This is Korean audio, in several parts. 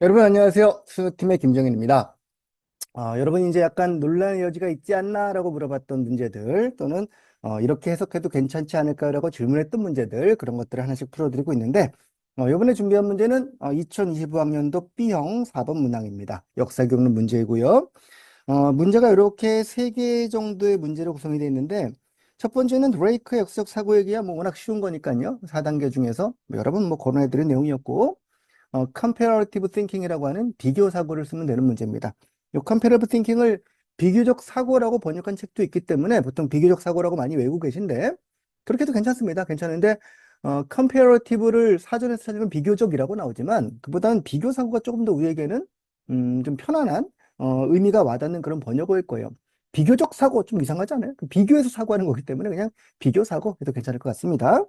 여러분 안녕하세요. 수능팀의 김정현입니다. 여러분이 이제 약간 논란의 여지가 있지 않나라고 물어봤던 문제들 또는 이렇게 해석해도 괜찮지 않을까라고 질문했던 문제들 그런 것들을 하나씩 풀어드리고 있는데 이번에 준비한 문제는 2025학년도 B형 4번 문항입니다. 역사 교훈 문제이고요. 문제가 이렇게 3개 정도의 문제로 구성이 되어 있는데 첫 번째는 드레이크의 역사적 사고 얘기야 뭐 워낙 쉬운 거니까요. 4단계 중에서 여러분 뭐 거론해드린 내용이었고 comparative thinking이라고 하는 비교 사고를 쓰면 되는 문제입니다. 이 comparative thinking을 비교적 사고라고 번역한 책도 있기 때문에 보통 비교적 사고라고 많이 외우고 계신데 그렇게 해도 괜찮습니다. 괜찮은데 comparative를 사전에서 찾으면 비교적이라고 나오지만 그보다는 비교 사고가 조금 더 우리에게는 좀 편안한 의미가 와닿는 그런 번역어일 거예요. 비교적 사고 좀 이상하지 않아요? 비교해서 사고하는 거기 때문에 그냥 비교 사고 해도 괜찮을 것 같습니다.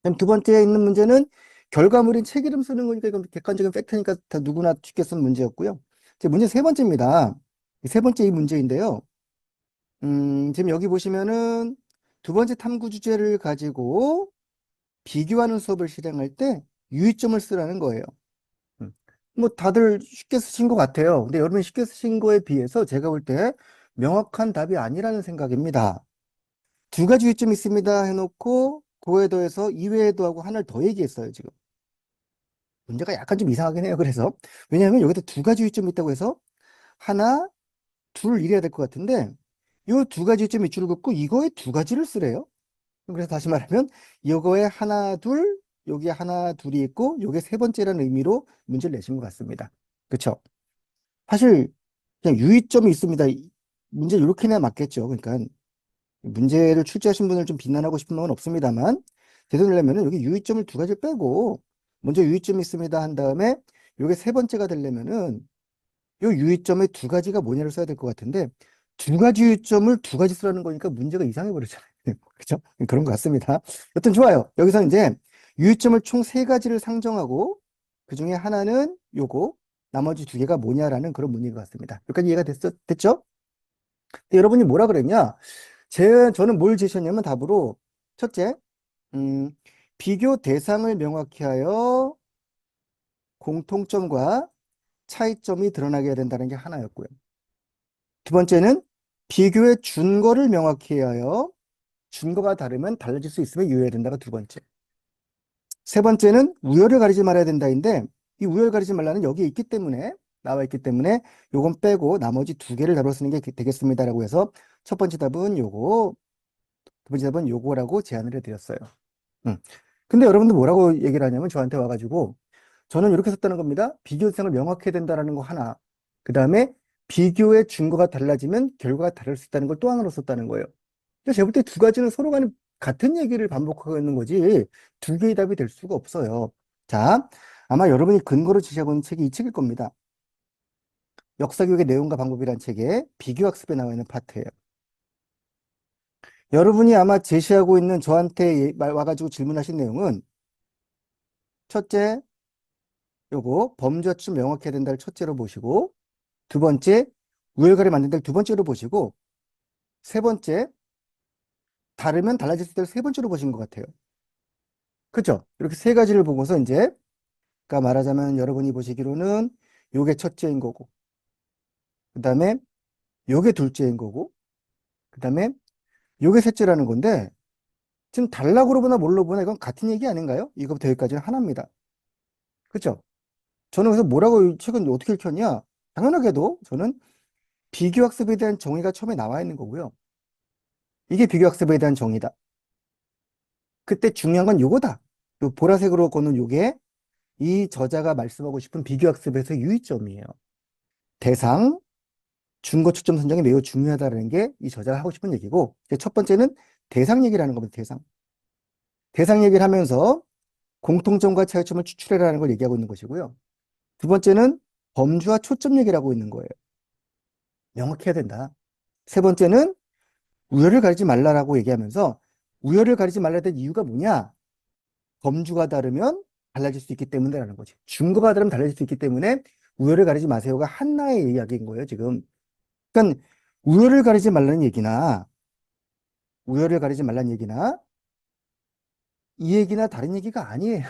그럼 두 번째에 있는 문제는 결과물인 책 이름 쓰는 거니까 이건 객관적인 팩트니까 다 누구나 쉽게 쓴 문제였고요. 이제 문제 세 번째입니다. 세 번째 이 문제인데요. 지금 여기 보시면은 두 번째 탐구 주제를 가지고 비교하는 수업을 실행할 때 유의점을 쓰라는 거예요. 음. 뭐 다들 쉽게 쓰신 것 같아요. 근데 여러분이 쉽게 쓰신 거에 비해서 제가 볼 때 명확한 답이 아니라는 생각입니다. 두 가지 유의점이 있습니다 해놓고 그거에 더해서 이외에도 하고 하나를 더 얘기했어요, 지금. 문제가 약간 좀 이상하긴 해요. 그래서 왜냐하면 여기다 두 가지 요점이 있다고 해서 하나, 둘 이래야 될 것 같은데 이 두 가지 요점 밑줄을 긋고 이거에 두 가지를 쓰래요. 그래서 다시 말하면 이거에 하나, 둘, 여기에 하나, 둘이 있고 요게 세 번째라는 의미로 문제를 내신 것 같습니다. 그렇죠? 사실 그냥 유의점이 있습니다. 문제 이렇게 내야 맞겠죠. 그러니까 문제를 출제하신 분을 좀 비난하고 싶은 마음은 없습니다만 제대로 내려면 여기 유의점을 두 가지 빼고 먼저 유의점이 있습니다 한 다음에 이게 세 번째가 되려면은 이 유의점의 두 가지가 뭐냐를 써야 될 것 같은데 두 가지 유의점을 두 가지 쓰라는 거니까 문제가 이상해 버렸잖아요. 그렇죠? 그런 것 같습니다. 여튼 좋아요. 여기서 이제 유의점을 총 세 가지를 상정하고 그 중에 하나는 요거 나머지 두 개가 뭐냐라는 그런 문제인 것 같습니다. 여기까지 이해가 됐죠? 근데 여러분이 뭐라 그랬냐? 저는 뭘 제시했냐면 답으로 첫째, 음, 비교 대상을 명확히 하여 공통점과 차이점이 드러나게 해야 된다는 게 하나였고요. 두 번째는 비교의 준거를 명확히 하여 준거가 다르면 달라질 수 있으면 유의해야 된다가 두 번째. 세 번째는 우열을 가리지 말아야 된다인데 이 우열 가리지 말라는 여기에 있기 때문에 나와 있기 때문에 요건 빼고 나머지 두 개를 답으로 쓰는 게 되겠습니다라고 해서 첫 번째 답은 요거, 두 번째 답은 요거라고 제안을 해드렸어요. 음. 근데 여러분들 뭐라고 얘기를 하냐면 저한테 와가지고 저는 이렇게 썼다는 겁니다. 비교 대상을 명확해야 된다는 거 하나. 그 다음에 비교의 증거가 달라지면 결과가 다를 수 있다는 걸 또 하나로 썼다는 거예요. 그래서 제가 볼 때 두 가지는 서로 간에 같은 얘기를 반복하고 있는 거지 두 개의 답이 될 수가 없어요. 자, 아마 여러분이 근거로 제시하고 있는 책이 이 책일 겁니다. 역사교육의 내용과 방법이란 책에 비교학습에 나와 있는 파트예요. 여러분이 아마 제시하고 있는 저한테 와가지고 질문하신 내용은 첫째, 요거 범죄와 좀 명확해야 된다를 첫째로 보시고 두 번째 우열가를 만든다를 두 번째로 보시고 세 번째 다르면 달라질 수 있다를 세 번째로 보신 것 같아요. 그렇죠? 이렇게 세 가지를 보고서 이제 그러니까 말하자면 여러분이 보시기로는 요게 첫째인 거고 그 다음에 요게 둘째인 거고 그 다음에 요게 셋째라는 건데 지금 달라고 보나 뭘로 보나 이건 같은 얘기 아닌가요? 이거부터 여기까지는 하나입니다. 그렇죠? 저는 그래서 뭐라고 책은 어떻게 읽혔냐? 당연하게도 저는 비교학습에 대한 정의가 처음에 나와 있는 거고요. 이게 비교학습에 대한 정의다. 그때 중요한 건 요거다. 요 보라색으로 거는 요게 이 저자가 말씀하고 싶은 비교학습에서 유의점이에요. 대상, 준거 초점 선정이 매우 중요하다는 게 이 저자가 하고 싶은 얘기고 첫 번째는 대상 얘기를 하는 겁니다. 대상. 대상 얘기를 하면서 공통점과 차이점을 추출해라는 걸 얘기하고 있는 것이고요. 두 번째는 범주와 초점 얘기를 하고 있는 거예요. 명확해야 된다. 세 번째는 우열을 가리지 말라라고 얘기하면서 우열을 가리지 말라야 될 이유가 뭐냐? 범주가 다르면 달라질 수 있기 때문이라는 거지. 준거가 다르면 달라질 수 있기 때문에 우열을 가리지 마세요가 한나의 이야기인 거예요, 지금. 그러니까 우열을 가리지 말라는 얘기나 우열을 가리지 말라는 얘기나 이 얘기나 다른 얘기가 아니에요.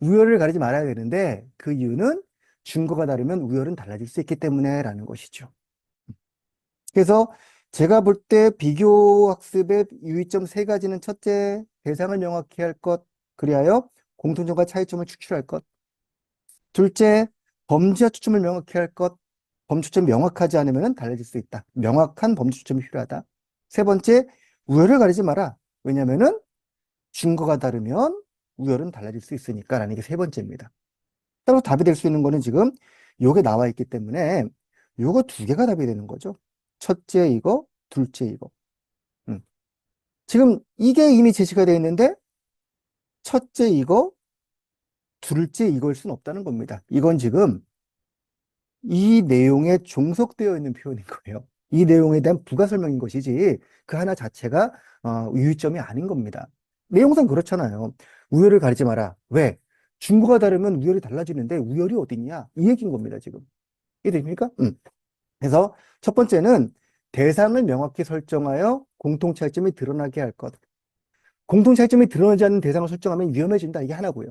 우열을 가리지 말아야 되는데 그 이유는 준거가 다르면 우열은 달라질 수 있기 때문에 라는 것이죠. 그래서 제가 볼 때 비교 학습의 유의점 세 가지는 첫째, 대상을 명확히 할 것, 그리하여 공통점과 차이점을 추출할 것. 둘째, 범주와 초점을 명확히 할 것. 범주 초점이 명확하지 않으면 달라질 수 있다. 명확한 범주 초점이 필요하다. 세 번째, 우열을 가리지 마라. 왜냐면은 준거가 다르면 우열은 달라질 수 있으니까 라는 게 세 번째입니다. 따로 답이 될 수 있는 거는 지금 요게 나와 있기 때문에 요거 두 개가 답이 되는 거죠. 첫째 이거, 둘째 이거. 음. 지금 이게 이미 제시가 되어 있는데 첫째 이거, 둘째 이거일 수는 없다는 겁니다. 이건 지금 이 내용에 종속되어 있는 표현인 거예요. 이 내용에 대한 부가 설명인 것이지 그 하나 자체가 유의점이 아닌 겁니다. 내용상 그렇잖아요. 우열을 가리지 마라. 왜? 중국어가 다르면 우열이 달라지는데 우열이 어딨냐? 이 얘기인 겁니다, 지금. 이해됩니까? 그래서 첫 번째는 대상을 명확히 설정하여 공통 차이점이 드러나게 할 것. 공통 차이점이 드러나지 않는 대상을 설정하면 위험해진다. 이게 하나고요.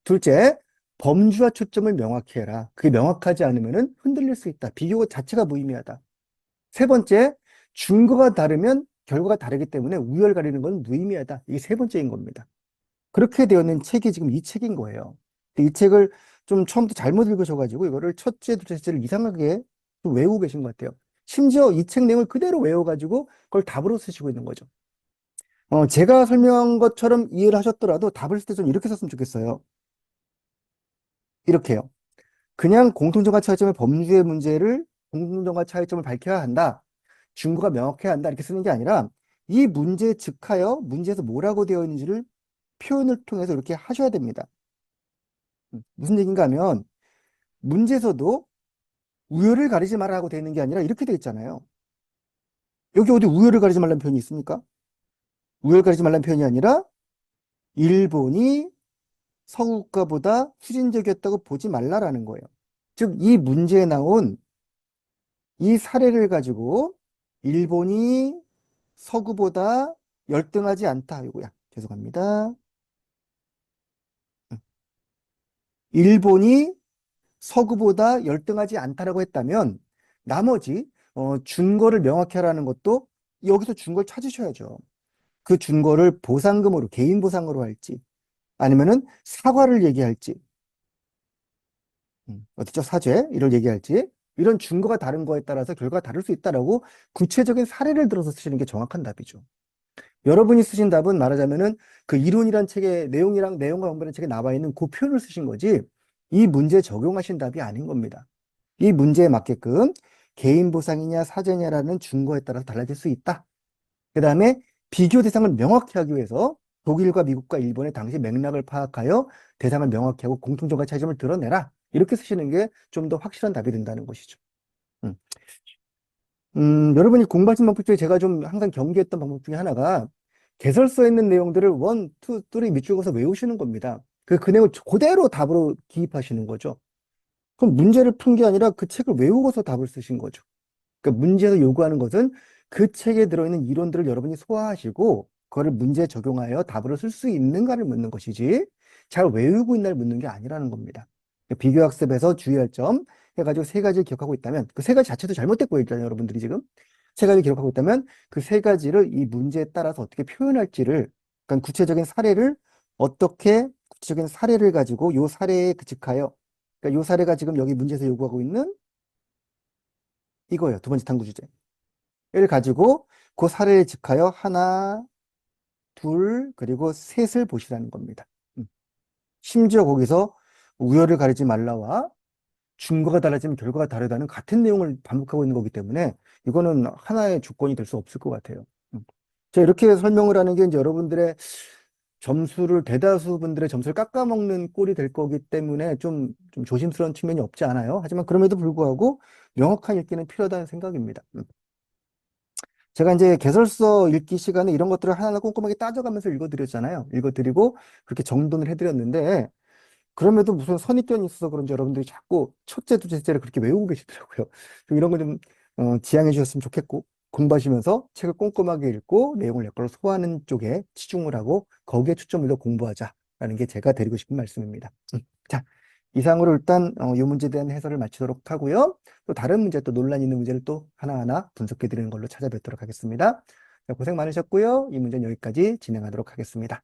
둘째, 범주와 초점을 명확히 해라. 그게 명확하지 않으면 흔들릴 수 있다. 비교 자체가 무의미하다. 세 번째, 준거가 다르면 결과가 다르기 때문에 우열 가리는 건 무의미하다. 이게 세 번째인 겁니다. 그렇게 되어 있는 책이 지금 이 책인 거예요. 이 책을 좀 처음부터 잘못 읽으셔가지고 이거를 첫째, 둘째를 이상하게 좀 외우고 계신 것 같아요. 심지어 이 책 내용을 그대로 외워가지고 그걸 답으로 쓰시고 있는 거죠. 제가 설명한 것처럼 이해를 하셨더라도 답을 쓸 때 좀 이렇게 썼으면 좋겠어요. 이렇게요. 그냥 공통점과 차이점의 범주의 문제를 공통점과 차이점을 밝혀야 한다. 증거가 명확해야 한다. 이렇게 쓰는 게 아니라 이 문제에 즉하여 문제에서 뭐라고 되어 있는지를 표현을 통해서 이렇게 하셔야 됩니다. 무슨 얘기인가 하면 문제에서도 우열을 가리지 말라고 되어 있는 게 아니라 이렇게 되어 있잖아요. 여기 어디 우열을 가리지 말라는 표현이 있습니까? 우열 가리지 말라는 표현이 아니라 일본이 서구국가보다 후진적이었다고 보지 말라라는 거예요. 즉, 이 문제에 나온 이 사례를 가지고 일본이 서구보다 열등하지 않다. 이거야. 죄송합니다. 일본이 서구보다 열등하지 않다라고 했다면 나머지 준거를 명확히 하라는 것도 여기서 준거를 찾으셔야죠. 그 준거를 보상금으로 개인 보상으로 할지 아니면은 사과를 얘기할지 어떻죠? 사죄 이를 얘기할지 이런 준거가 다른 거에 따라서 결과가 다를 수 있다라고 구체적인 사례를 들어서 쓰시는 게 정확한 답이죠. 여러분이 쓰신 답은 말하자면은 그 이론이란 책의 내용이랑 내용과 연관된 책에 나와 있는 그 표현을 쓰신 거지 이 문제에 적용하신 답이 아닌 겁니다. 이 문제에 맞게끔 개인 보상이냐 사죄냐라는 준거에 따라서 달라질 수 있다. 그 다음에 비교 대상을 명확히 하기 위해서 독일과 미국과 일본의 당시 맥락을 파악하여 대상을 명확히 하고 공통점과 차이점을 드러내라. 이렇게 쓰시는 게 좀 더 확실한 답이 된다는 것이죠. 음. 여러분이 공부하신 방법 중에 제가 좀 항상 경계했던 방법 중에 하나가 개설서에 있는 내용들을 원, 투, 쓰리 밑줄 그어서 외우시는 겁니다. 그 내용을 그대로 답으로 기입하시는 거죠. 그럼 문제를 푼 게 아니라 그 책을 외우고서 답을 쓰신 거죠. 그러니까 문제에서 요구하는 것은 그 책에 들어있는 이론들을 여러분이 소화하시고 그거를 문제에 적용하여 답으로 쓸 수 있는가를 묻는 것이지 잘 외우고 있나를 묻는 게 아니라는 겁니다. 그러니까 비교학습에서 주의할 점 해가지고 세 가지를 기억하고 있다면 그 세 가지 자체도 잘못됐고 있잖아요. 여러분들이 지금 세 가지를 기억하고 있다면 그 세 가지를 이 문제에 따라서 어떻게 표현할지를 그러니까 구체적인 사례를 어떻게 구체적인 사례를 가지고 요 사례에 그측하여 그러니까 요 사례가 지금 여기 문제에서 요구하고 있는 이거예요. 두 번째 탐구 주제를 가지고 그 사례에 즉하여 하나, 둘, 그리고 셋을 보시라는 겁니다. 심지어 거기서 우열을 가리지 말라와 준거가 달라지면 결과가 다르다는 같은 내용을 반복하고 있는 거기 때문에 이거는 하나의 조건이 될 수 없을 것 같아요. 제가 이렇게 설명을 하는 게 이제 여러분들의 점수를 대다수 분들의 점수를 깎아먹는 꼴이 될 거기 때문에 좀 조심스러운 측면이 없지 않아요. 하지만 그럼에도 불구하고 명확한 읽기는 필요하다는 생각입니다. 제가 이제 개설서 읽기 시간에 이런 것들을 하나하나 꼼꼼하게 따져가면서 읽어드렸잖아요. 읽어드리고 그렇게 정돈을 해드렸는데 그럼에도 무슨 선입견이 있어서 그런지 여러분들이 자꾸 첫째, 둘째를 그렇게 외우고 계시더라고요. 좀 이런 거 좀 지양해 주셨으면 좋겠고 공부하시면서 책을 꼼꼼하게 읽고 내용을 내 걸로 소화하는 쪽에 치중을 하고 거기에 초점을 더 공부하자라는 게 제가 드리고 싶은 말씀입니다. 자, 이상으로 일단 이 문제에 대한 해설을 마치도록 하고요. 또 다른 문제, 또 논란 있는 문제를 또 하나하나 분석해 드리는 걸로 찾아뵙도록 하겠습니다. 자, 고생 많으셨고요. 이 문제는 여기까지 진행하도록 하겠습니다.